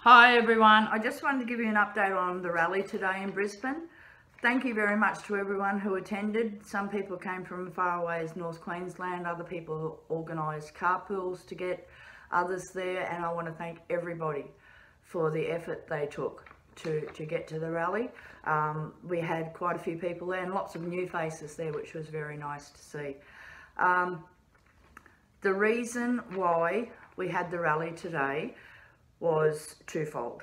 Hi everyone, I just wanted to give you an update on the rally today in Brisbane. Thank you very much to everyone who attended. Some people came from far away as North Queensland, other people organised carpools to get others there, and I want to thank everybody for the effort they took to get to the rally. We had quite a few people there and lots of new faces there, which was very nice to see. The reason why we had the rally today was twofold.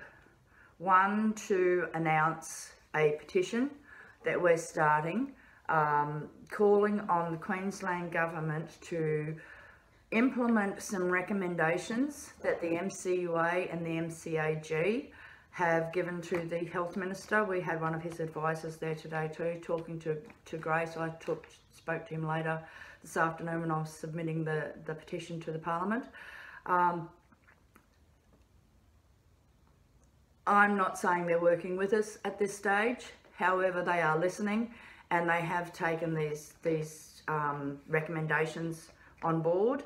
One, to announce a petition that we're starting, calling on the Queensland Government to implement some recommendations that the MCUA and the MCAG have given to the Health Minister. We had one of his advisors there today too, talking to Grace. I spoke to him later this afternoon when I was submitting the petition to the Parliament. I'm not saying they're working with us at this stage, however they are listening and they have taken these recommendations on board.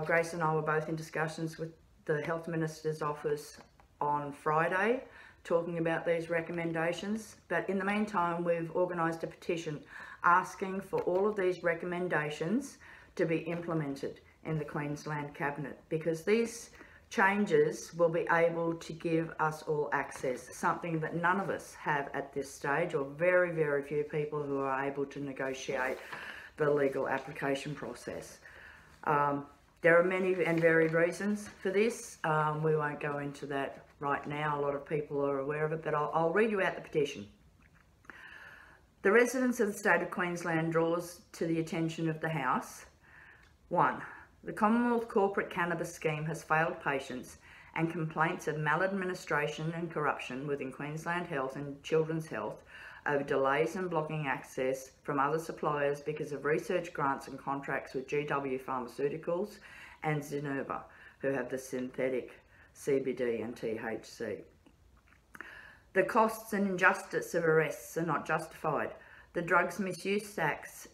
Grace and I were both in discussions with the Health Minister's office on Friday talking about these recommendations, but in the meantime we've organised a petition asking for all of these recommendations to be implemented in the Queensland Cabinet, because these changes will be able to give us all access, something that none of us have at this stage, or very, very few people who are able to negotiate the legal application process. There are many and varied reasons for this. We won't go into that right now. A lot of people are aware of it, but I'll read you out the petition. The residents of the state of Queensland draws to the attention of the House. 1. The Commonwealth Corporate Cannabis Scheme has failed patients, and complaints of maladministration and corruption within Queensland Health and Children's Health over delays and blocking access from other suppliers because of research grants and contracts with GW Pharmaceuticals and Zenova, who have the synthetic CBD and THC. The costs and injustice of arrests are not justified. The Drugs Misuse Act's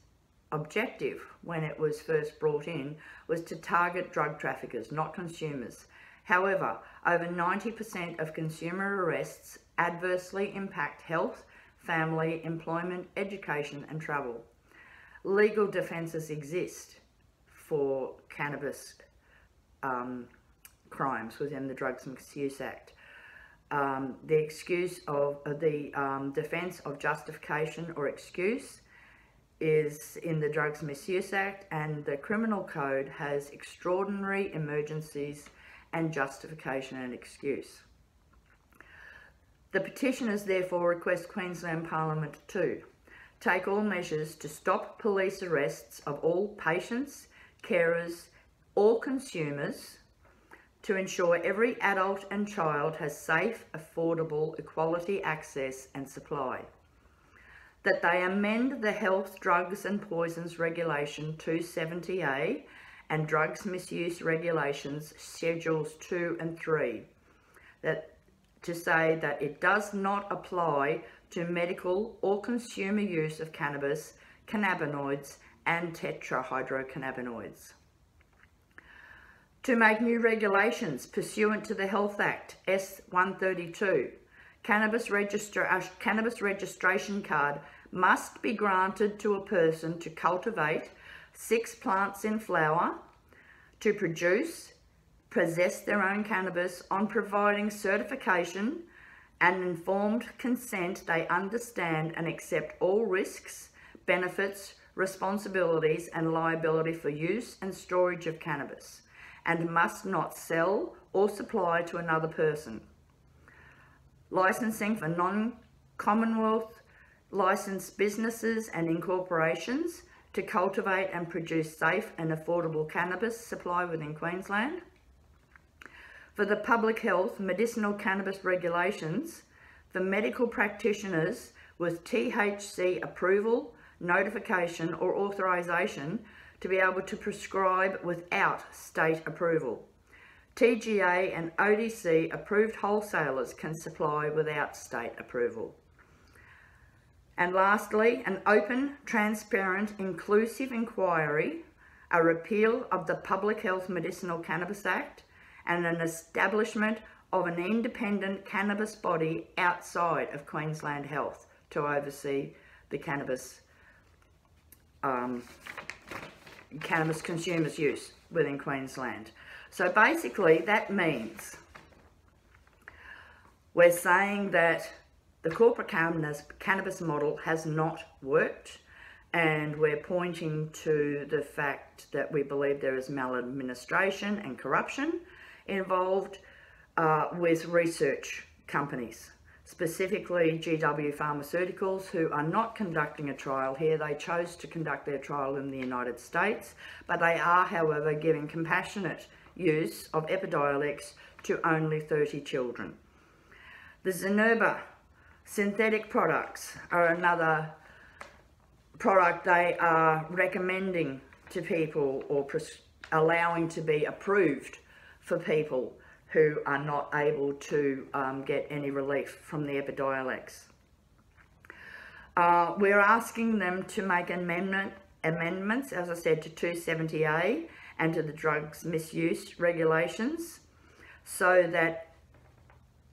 objective, when it was first brought in, was to target drug traffickers, not consumers. However, over 90% of consumer arrests adversely impact health, family, employment, education and travel. Legal defences exist for cannabis crimes within the Drugs Misuse Act. The excuse of the defence of justification or excuse is in the Drugs Misuse Act, and the Criminal Code has extraordinary emergencies and justification and excuse. The petitioners therefore request Queensland Parliament to take all measures to stop police arrests of all patients, carers or consumers, to ensure every adult and child has safe, affordable, equality access and supply. That they amend the Health, Drugs and Poisons Regulation 270A and Drugs Misuse Regulations Schedules 2 and 3, to say that it does not apply to medical or consumer use of cannabis, cannabinoids and tetrahydrocannabinoids. To make new regulations pursuant to the Health Act S132, Cannabis registration card must be granted to a person to cultivate 6 plants in flower, to produce, possess their own cannabis, on providing certification and informed consent they understand and accept all risks, benefits, responsibilities and liability for use and storage of cannabis, and must not sell or supply to another person. Licensing for non-Commonwealth licensed businesses and incorporations to cultivate and produce safe and affordable cannabis supply within Queensland. For the public health medicinal cannabis regulations, for medical practitioners with THC approval, notification or authorisation to be able to prescribe without state approval. TGA and ODC approved wholesalers can supply without state approval. And lastly, an open, transparent, inclusive inquiry, a repeal of the Public Health Medicinal Cannabis Act, and an establishment of an independent cannabis body outside of Queensland Health to oversee the cannabis consumers' use within Queensland. So basically that means we're saying that the corporate cannabis model has not worked, and we're pointing to the fact that we believe there is maladministration and corruption involved with research companies, specifically GW Pharmaceuticals, who are not conducting a trial here. They chose to conduct their trial in the United States, but they are, however, giving compassionate use of Epidiolex to only 30 children. The Zenuba synthetic products are another product they are recommending to people, or allowing to be approved for people who are not able to get any relief from the Epidiolex. We're asking them to make amendments, as I said, to 270A and to the drugs misuse regulations, so that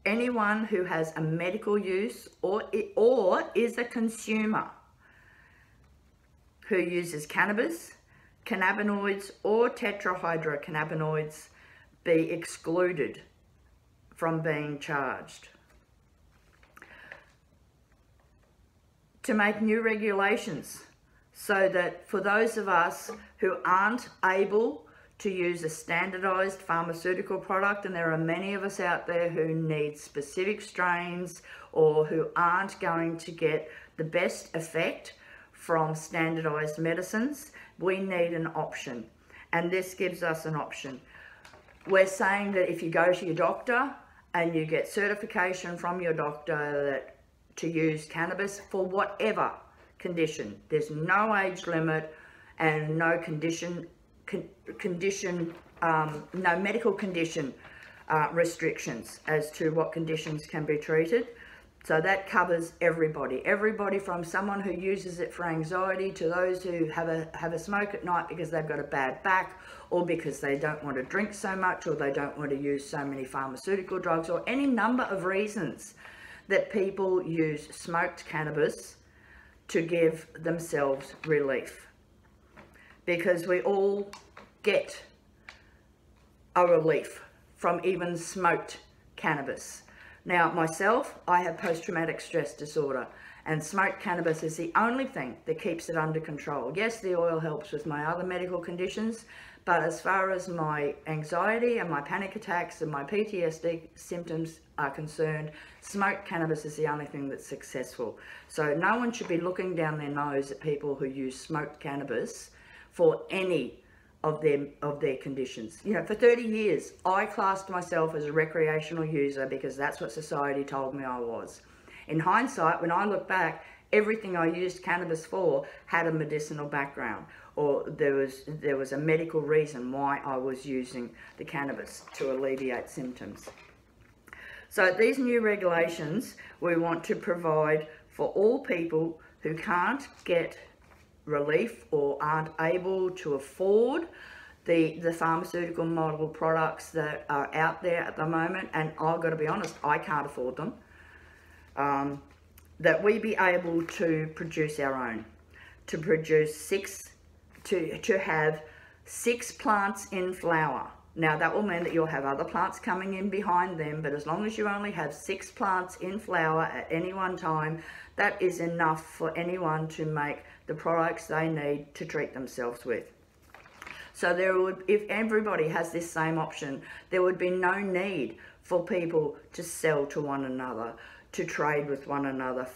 anyone who has a medical use or is a consumer who uses cannabis, cannabinoids or tetrahydrocannabinoids be excluded from being charged. To make new regulations so that for those of us who aren't able to use a standardized pharmaceutical product, and there are many of us out there who need specific strains or who aren't going to get the best effect from standardized medicines, we need an option, and this gives us an option. We're saying that if you go to your doctor and you get certification from your doctor that to use cannabis for whatever condition, there's no age limit and no no medical condition restrictions as to what conditions can be treated. So that covers everybody from someone who uses it for anxiety to those who have a smoke at night because they've got a bad back, or because they don't want to drink so much, or they don't want to use so many pharmaceutical drugs, or any number of reasons that people use smoked cannabis to give themselves relief. Because we all get a relief from even smoked cannabis. Now, myself, I have post-traumatic stress disorder, and smoked cannabis is the only thing that keeps it under control. Yes, the oil helps with my other medical conditions, but as far as my anxiety and my panic attacks and my PTSD symptoms are concerned, smoked cannabis is the only thing that's successful. So no one should be looking down their nose at people who use smoked cannabis for any of their conditions. You know, for 30 years, I classed myself as a recreational user because that's what society told me I was. In hindsight, when I look back, everything I used cannabis for had a medicinal background, or there was a medical reason why I was using the cannabis to alleviate symptoms. So these new regulations, we want to provide for all people who can't get relief or aren't able to afford the pharmaceutical model products that are out there at the moment, and I've got to be honest, I can't afford them, that we be able to produce our own, to produce to have 6 plants in flower. Now that will mean that you'll have other plants coming in behind them, but as long as you only have 6 plants in flower at any one time, that is enough for anyone to make the products they need to treat themselves with. So there would, if everybody has this same option, there would be no need for people to sell to one another, to trade with one another,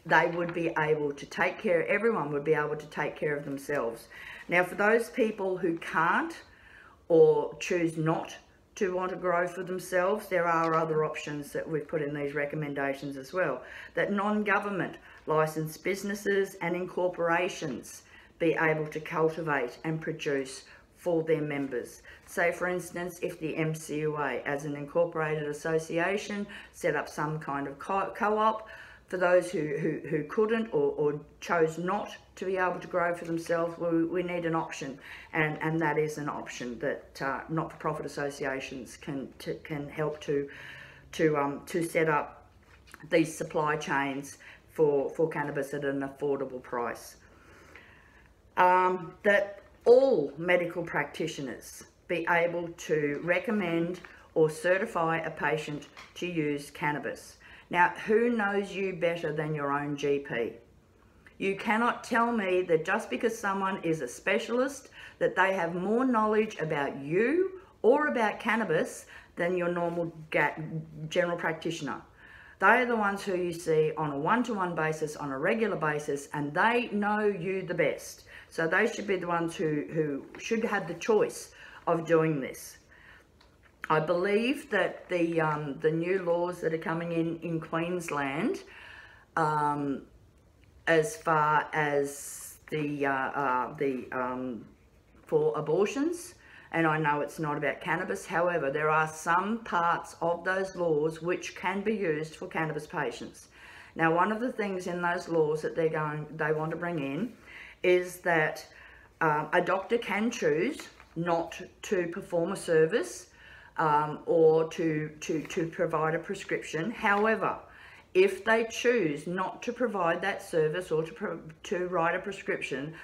they would be able to take care, everyone would be able to take care of themselves. Now for those people who can't or choose not to want to grow for themselves, there are other options that we've put in these recommendations as well, that non-government licensed businesses and incorporations be able to cultivate and produce for their members. So for instance, if the MCUA as an incorporated association set up some kind of co-op for those who couldn't or chose not to be able to grow for themselves, we need an option, and that is an option that not-for-profit associations can help to set up these supply chains for cannabis at an affordable price. That all medical practitioners be able to recommend or certify a patient to use cannabis. Now, who knows you better than your own GP? You cannot tell me that just because someone is a specialist, that they have more knowledge about you or about cannabis than your normal general practitioner. They are the ones who you see on a one-to-one basis, on a regular basis, and they know you the best. So they should be the ones who should have the choice of doing this. I believe that the new laws that are coming in Queensland, as far as for abortions, and I know it's not about cannabis, however, there are some parts of those laws which can be used for cannabis patients. Now, one of the things in those laws that they want to bring in is that a doctor can choose not to perform a service or to provide a prescription. However, if they choose not to provide that service or to write a prescription,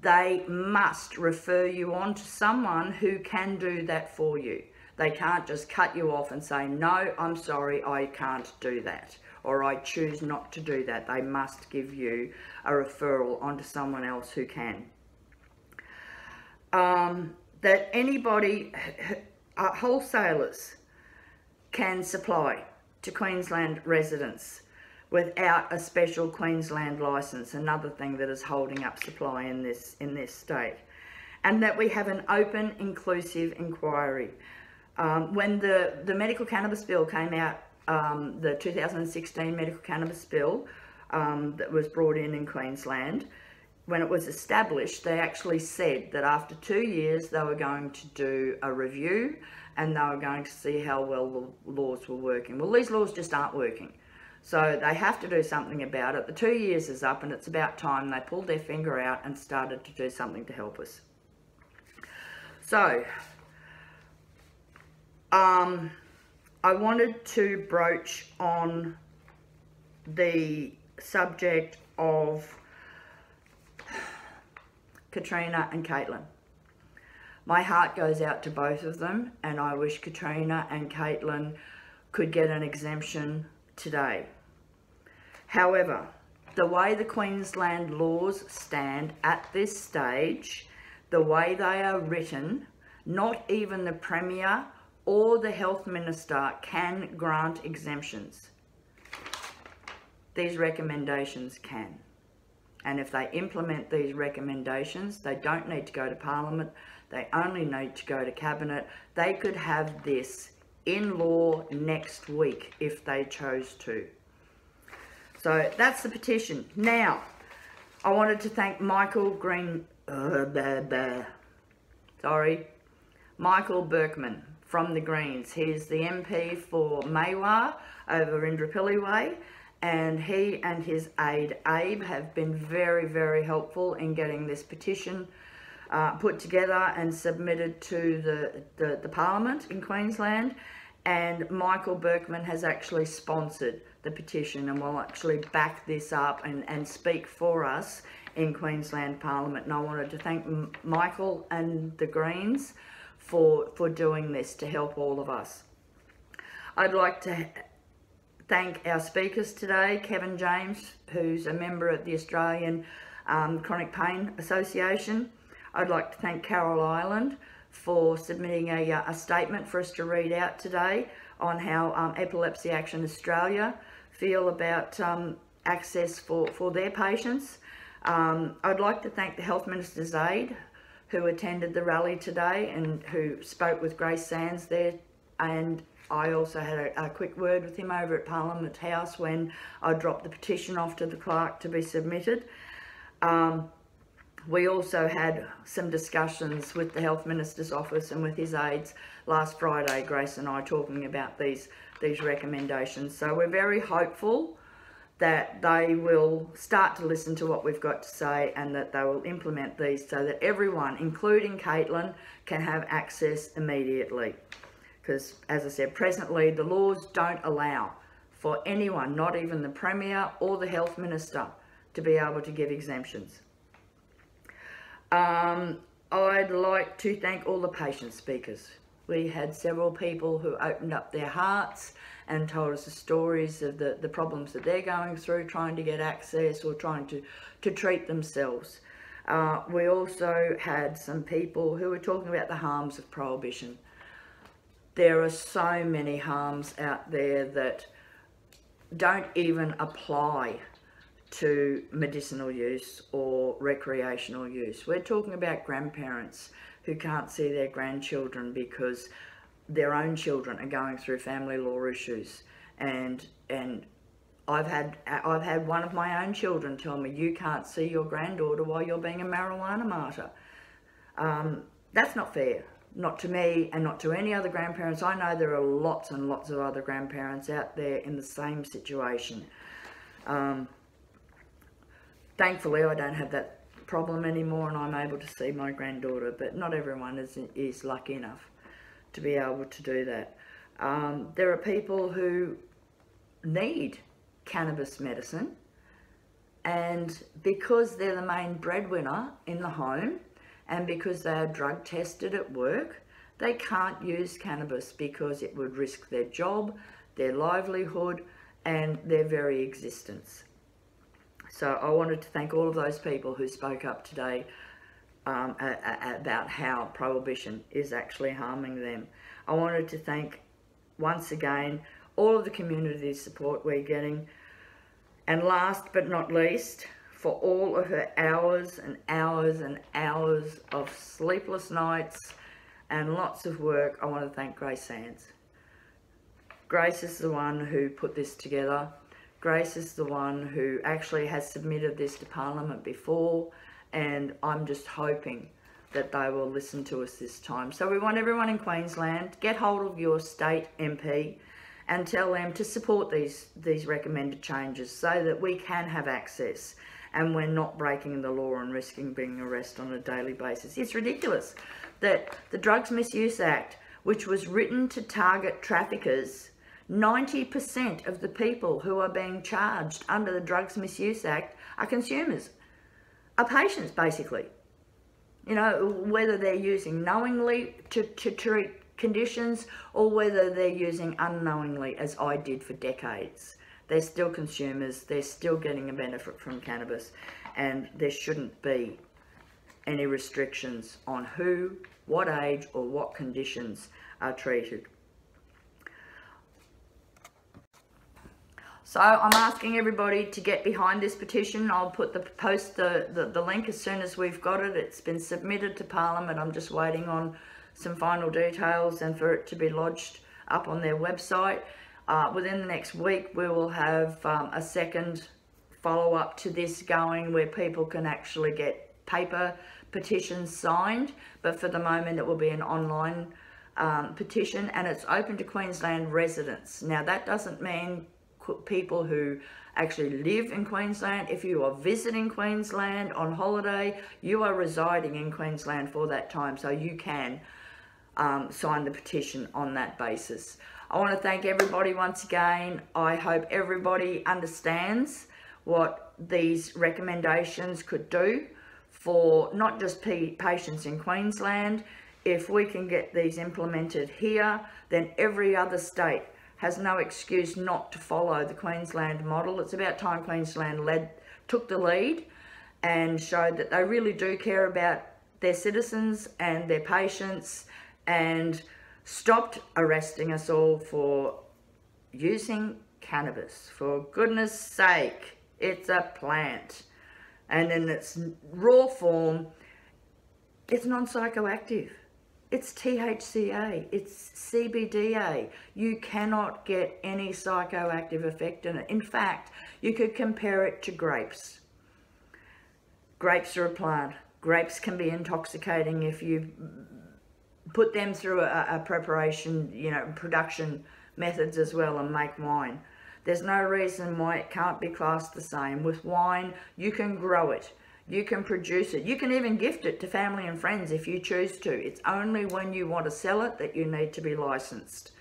they must refer you on to someone who can do that for you. They can't just cut you off and say, no, I'm sorry, I can't do that, or I choose not to do that. They must give you a referral onto someone else who can. That anybody, wholesalers can supply to Queensland residents without a special Queensland licence, another thing that is holding up supply in this state. And that we have an open, inclusive inquiry. When the medical cannabis bill came out, the 2016 medical cannabis bill that was brought in Queensland, when it was established, they actually said that after 2 years they were going to do a review and they were going to see how well the laws were working. Well, these laws just aren't working. So they have to do something about it. The 2 years is up and it's about time they pulled their finger out and started to do something to help us. So, I wanted to broach on the subject of Katrina and Caitlin. My heart goes out to both of them, and I wish Katrina and Caitlin could get an exemption today. However, the way the Queensland laws stand at this stage, the way they are written, not even the Premier or the Health Minister can grant exemptions. These recommendations can. And if they implement these recommendations, they don't need to go to Parliament, they only need to go to Cabinet. They could have this in law next week if they chose to. So that's the petition. Now, I wanted to thank Michael Berkman from the Greens. He's the MP for Maywar over Indooroopilly Way, and he and his aide Abe have been very, very helpful in getting this petition put together and submitted to the Parliament in Queensland. And Michael Berkman has actually sponsored the petition and will actually back this up and speak for us in Queensland Parliament. And I wanted to thank Michael and the Greens for doing this to help all of us. I'd like to thank our speakers today, Kevin James, who's a member of the Australian Chronic Pain Association. I'd like to thank Carol Ireland for submitting a statement for us to read out today on how Epilepsy Action Australia feel about access for their patients. I'd like to thank the Health Minister's aide who attended the rally today and who spoke with Grace Sands there, and I also had a quick word with him over at Parliament House when I dropped the petition off to the clerk to be submitted. We also had some discussions with the Health Minister's office and with his aides last Friday, Grace and I, talking about these recommendations. So we're very hopeful that they will start to listen to what we've got to say, and that they will implement these so that everyone, including Caitlin, can have access immediately. Because, as I said, presently the laws don't allow for anyone, not even the Premier or the Health Minister, to be able to give exemptions. I'd like to thank all the patient speakers. We had several people who opened up their hearts and told us the stories of the problems that they're going through, trying to get access or trying to treat themselves. We also had some people who were talking about the harms of prohibition. There are so many harms out there that don't even apply to medicinal use or recreational use. We're talking about grandparents who can't see their grandchildren because their own children are going through family law issues, and I've had one of my own children tell me, you can't see your granddaughter while you're being a marijuana martyr. That's not fair, not to me and not to any other grandparents. I know there are lots and lots of other grandparents out there in the same situation. Thankfully I don't have that problem anymore and I'm able to see my granddaughter, but not everyone is lucky enough to be able to do that. There are people who need cannabis medicine, and because they're the main breadwinner in the home and because they are drug tested at work, they can't use cannabis because it would risk their job, their livelihood and their very existence. So I wanted to thank all of those people who spoke up today about how prohibition is actually harming them. I wanted to thank once again all of the community support we're getting, and last but not least, for all of her hours and hours and hours of sleepless nights and lots of work, I want to thank Grace Sands. Grace is the one who put this together. Grace is the one who actually has submitted this to Parliament before, and I'm just hoping that they will listen to us this time. So we want everyone in Queensland, get hold of your state MP and tell them to support these recommended changes so that we can have access and we're not breaking the law and risking being arrested on a daily basis. It's ridiculous that the Drugs Misuse Act, which was written to target traffickers, 90% of the people who are being charged under the Drugs Misuse Act are consumers, are patients basically. You know, whether they're using knowingly to treat conditions or whether they're using unknowingly, as I did for decades. They're still consumers, they're still getting a benefit from cannabis, and there shouldn't be any restrictions on who, what age or what conditions are treated. So I'm asking everybody to get behind this petition. I'll post the link as soon as we've got it. It's been submitted to Parliament. I'm just waiting on some final details and for it to be lodged up on their website. Within the next week we will have a second follow-up to this going where people can actually get paper petitions signed, but for the moment it will be an online petition, and it's open to Queensland residents. Now that doesn't mean people who actually live in Queensland. If you are visiting Queensland on holiday, you are residing in Queensland for that time, so you can sign the petition on that basis. I want to thank everybody once again. I hope everybody understands what these recommendations could do for not just patients in Queensland. If we can get these implemented here, then every other state has no excuse not to follow the Queensland model. It's about time Queensland took the lead and showed that they really do care about their citizens and their patients and stopped arresting us all for using cannabis. For goodness sake, it's a plant. And in its raw form, it's non-psychoactive. It's THCA, it's CBDA. You cannot get any psychoactive effect in it. In fact, you could compare it to grapes. Grapes are a plant. Grapes can be intoxicating if you put them through a preparation, you know, production methods as well and make wine. There's no reason why it can't be classed the same. With wine, you can grow it. You can produce it. You can even gift it to family and friends if you choose to. It's only when you want to sell it that you need to be licensed.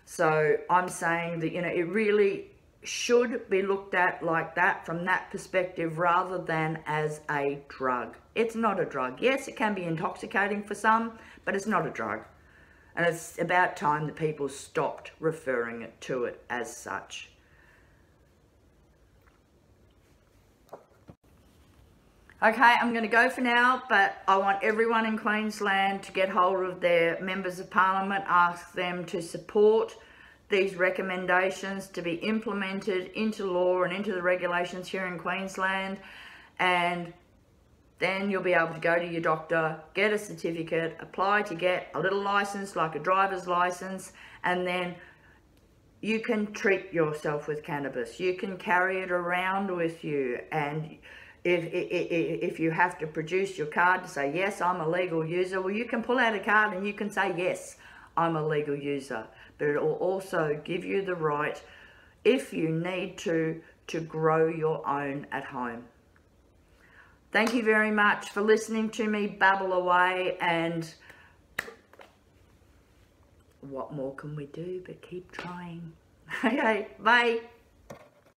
So I'm saying that, you know, it really should be looked at like that, from that perspective, rather than as a drug. It's not a drug. Yes, it can be intoxicating for some, but it's not a drug. And it's about time that people stopped referring to it as such. Okay, I'm going to go for now, but I want everyone in Queensland to get hold of their members of parliament, ask them to support these recommendations to be implemented into law and into the regulations here in Queensland, and then you'll be able to go to your doctor, get a certificate, apply to get a little license like a driver's license, and then you can treat yourself with cannabis. You can carry it around with you, and if you have to produce your card to say, yes, I'm a legal user, well, you can pull out a card and you can say, yes, I'm a legal user. But it will also give you the right, if you need to grow your own at home. Thank you very much for listening to me babble away, and what more can we do but keep trying? Okay, bye.